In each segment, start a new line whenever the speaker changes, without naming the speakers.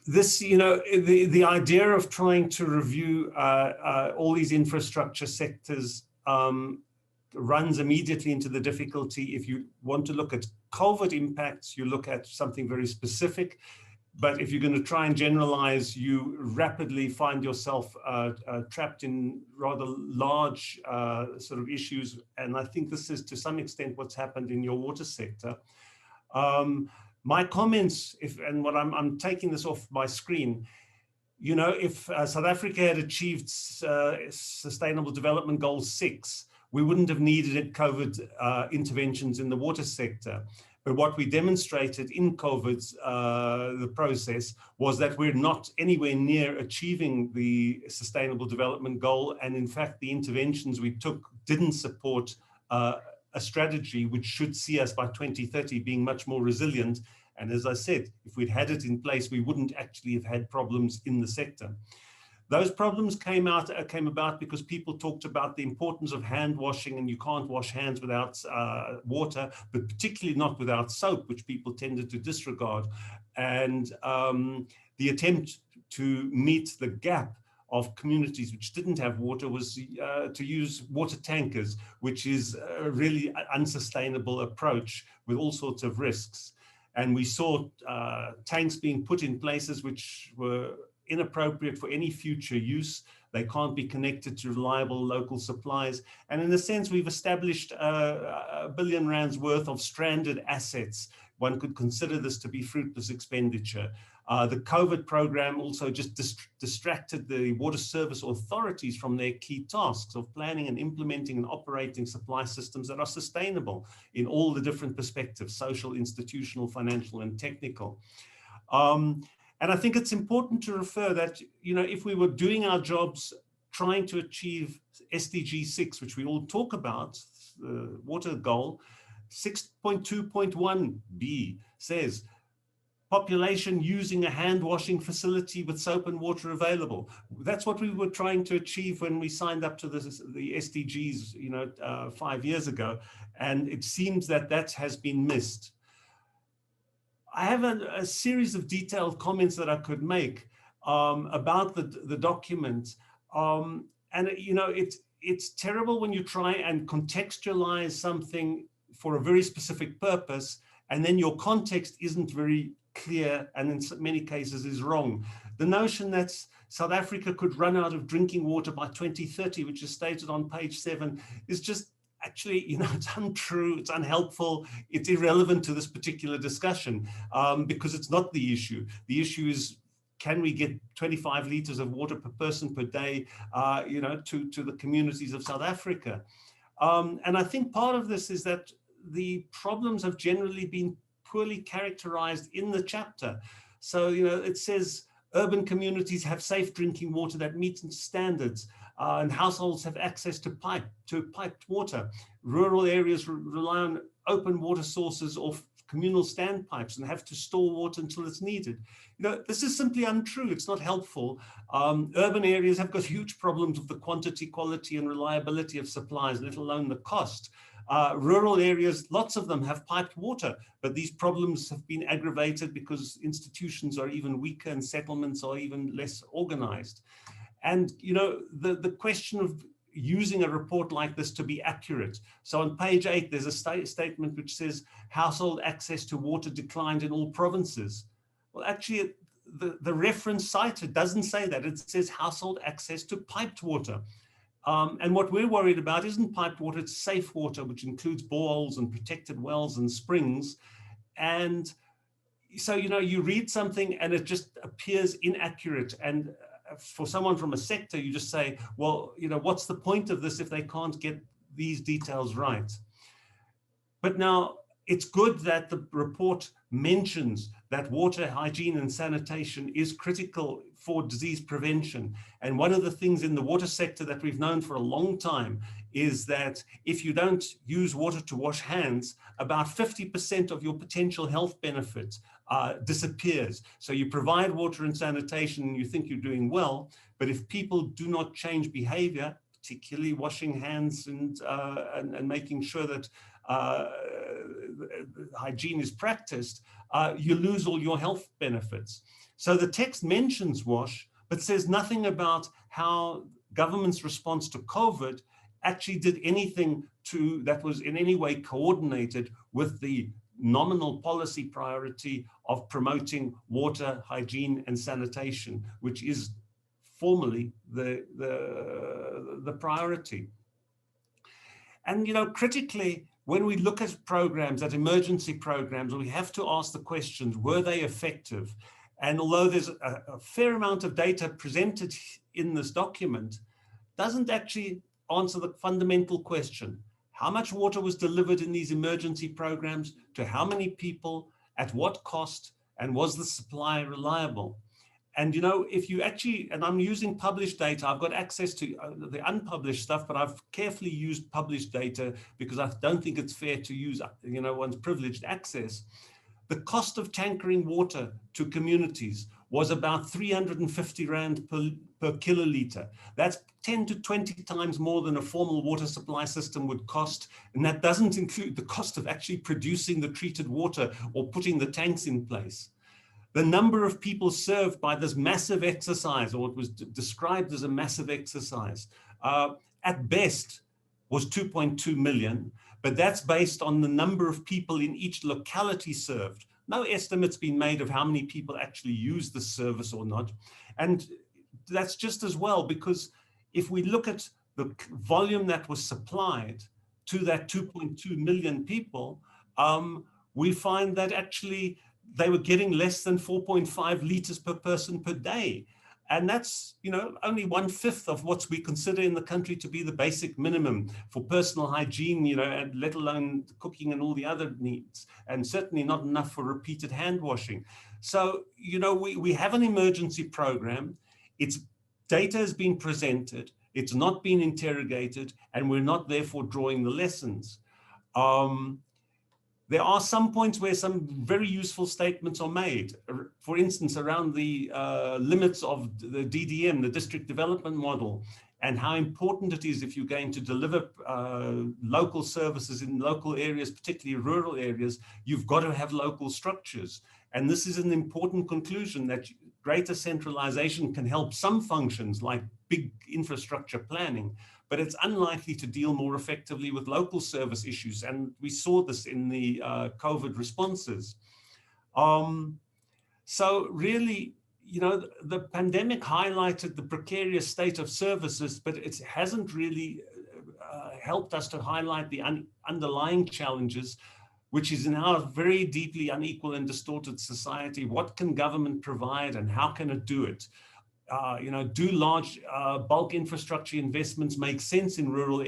this, the idea of trying to review all these infrastructure sectors runs immediately into the difficulty. If you want to look at COVID impacts, you look at something very specific. But if you're going to try and generalize, you rapidly find yourself trapped in rather large sort of issues. And I think this is to some extent what's happened in your water sector. My comments, and what I'm taking this off my screen, if South Africa had achieved Sustainable Development Goal 6, we wouldn't have needed COVID interventions in the water sector. But what we demonstrated in COVID's the process was that we're not anywhere near achieving the Sustainable Development Goal. And in fact, the interventions we took didn't support a strategy which should see us by 2030 being much more resilient. And as I said, if we'd had it in place, we wouldn't actually have had problems in the sector. Those problems came about because people talked about the importance of hand washing, and you can't wash hands without water, but particularly not without soap, which people tended to disregard. And the attempt to meet the gap of communities which didn't have water was to use water tankers, which is a really unsustainable approach with all sorts of risks. And we saw tanks being put in places which were inappropriate for any future use. They can't be connected to reliable local supplies. And in a sense, we've established R1 billion worth of stranded assets. One could consider this to be fruitless expenditure. The COVID program also just distracted the water service authorities from their key tasks of planning and implementing and operating supply systems that are sustainable in all the different perspectives: social, institutional, financial, and technical. And I think it's important to refer that, if we were doing our jobs trying to achieve SDG 6, which we all talk about, the water goal, 6.2.1b says, population using a hand washing facility with soap and water available. That's what we were trying to achieve when we signed up to the SDGs, 5 years ago. And it seems that that has been missed. I have a series of detailed comments that I could make about the document. And, it's terrible when you try and contextualize something for a very specific purpose, and then your context isn't very clear and in many cases is wrong. The notion that South Africa could run out of drinking water by 2030, which is stated on page 7, is just actually, it's untrue, it's unhelpful, it's irrelevant to this particular discussion because it's not the issue. The issue is, can we get 25 liters of water per person per day, to the communities of South Africa? And I think part of this is that the problems have generally been poorly characterized in the chapter. So, it says urban communities have safe drinking water that meets standards. And households have access to piped water. Rural areas rely on open water sources or communal standpipes and have to store water until it's needed. This is simply untrue. It's not helpful. Urban areas have got huge problems with the quantity, quality, and reliability of supplies, let alone the cost. Rural areas, lots of them have piped water, but these problems have been aggravated because institutions are even weaker and settlements are even less organized. And, the question of using a report like this to be accurate. So on page 8, there's a statement which says household access to water declined in all provinces. Well, actually, the reference cited doesn't say that. It says household access to piped water. And what we're worried about isn't piped water, it's safe water, which includes boreholes and protected wells and springs. And so, you read something and it just appears inaccurate. And for someone from a sector, you just say, well, what's the point of this if they can't get these details right? But now it's good that the report mentions that water hygiene and sanitation is critical for disease prevention. And one of the things in the water sector that we've known for a long time is that if you don't use water to wash hands, about 50% of your potential health benefits disappears. So you provide water and sanitation and you think you're doing well, but if people do not change behavior, particularly washing hands and making sure that hygiene is practiced, you lose all your health benefits. So the text mentions WASH, but says nothing about how government's response to COVID actually did anything that was in any way coordinated with the nominal policy priority of promoting water, hygiene, and sanitation, which is formally the priority. And, you know, critically, when we look at programs, at emergency programs, we have to ask the questions, were they effective? And although there's a fair amount of data presented in this document, doesn't actually answer the fundamental question. How much water was delivered in these emergency programs, to how many people, at what cost, and was the supply reliable? And, you know, if you actually, and I'm using published data, I've got access to the unpublished stuff, but I've carefully used published data because I don't think it's fair to use, you know, one's privileged access. The cost of tankering water to communities was about 350 Rand per kiloliter. That's 10 to 20 times more than a formal water supply system would cost. And that doesn't include the cost of actually producing the treated water or putting the tanks in place. The number of people served by this massive exercise, or it was described as a massive exercise, at best was 2.2 million, but that's based on the number of people in each locality served. No estimate's been made of how many people actually use the service or not. And that's just as well, because if we look at the volume that was supplied to that 2.2 million people, we find that actually they were getting less than 4.5 liters per person per day. And that's, you know, only 1/5 of what we consider in the country to be the basic minimum for personal hygiene, you know, and let alone cooking and all the other needs, and certainly not enough for repeated hand washing. So, you know, we have an emergency program. Its data has been presented, it's not been interrogated, and we're not therefore drawing the lessons. There are some points where some very useful statements are made. For instance, around the limits of the DDM, the district development model, and how important it is if you're going to deliver local services in local areas, particularly rural areas, you've got to have local structures. And this is an important conclusion, that greater centralization can help some functions like big infrastructure planning, but it's unlikely to deal more effectively with local service issues. And we saw this in the COVID responses. So really, you know, the pandemic highlighted the precarious state of services, but it hasn't really helped us to highlight the underlying challenges, which is in our very deeply unequal and distorted society. What can government provide and how can it do it? You know, do large bulk infrastructure investments make sense in rural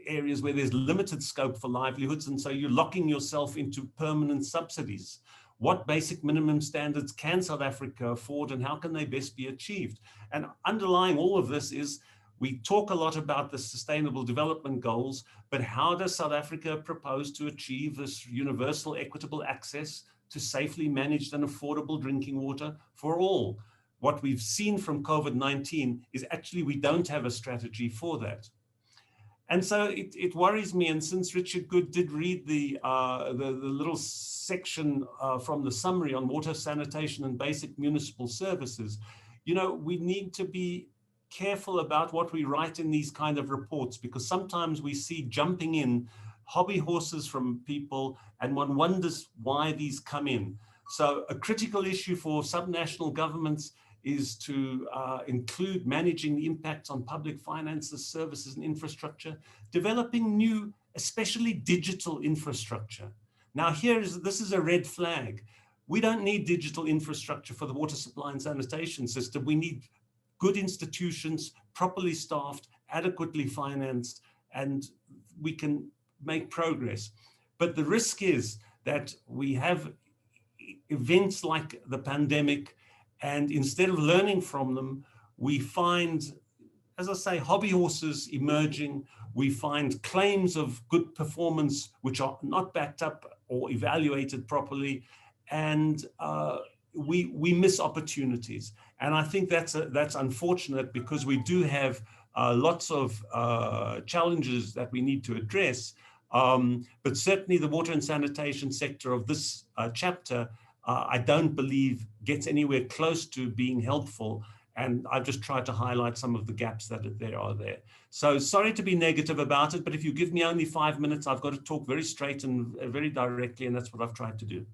areas where there's limited scope for livelihoods, and so you're locking yourself into permanent subsidies? What basic minimum standards can South Africa afford, and how can they best be achieved? And underlying all of this is, we talk a lot about the Sustainable Development Goals, but how does South Africa propose to achieve this universal equitable access to safely managed and affordable drinking water for all? What we've seen from COVID-19 is actually we don't have a strategy for that. And so it worries me. And since Richard Good did read the little section from the summary on water, sanitation, and basic municipal services, you know, we need to be careful about what we write in these kind of reports, because sometimes we see jumping in hobby horses from people, and one wonders why these come in. So a critical issue for subnational governments is to include managing the impacts on public finances, services, and infrastructure, developing new, especially digital infrastructure. Now this is a red flag. We don't need digital infrastructure for the water supply and sanitation system. We need good institutions, properly staffed, adequately financed, and we can make progress. But the risk is that we have events like the pandemic, and instead of learning from them, we find, as I say, hobby horses emerging. We find claims of good performance which are not backed up or evaluated properly, and we miss opportunities. And I think that's unfortunate, because we do have lots of challenges that we need to address. But certainly the water and sanitation sector of this chapter I don't believe gets anywhere close to being helpful. And I've just tried to highlight some of the gaps that there are there. So sorry to be negative about it, but if you give me only 5 minutes, I've got to talk very straight and very directly, and that's what I've tried to do.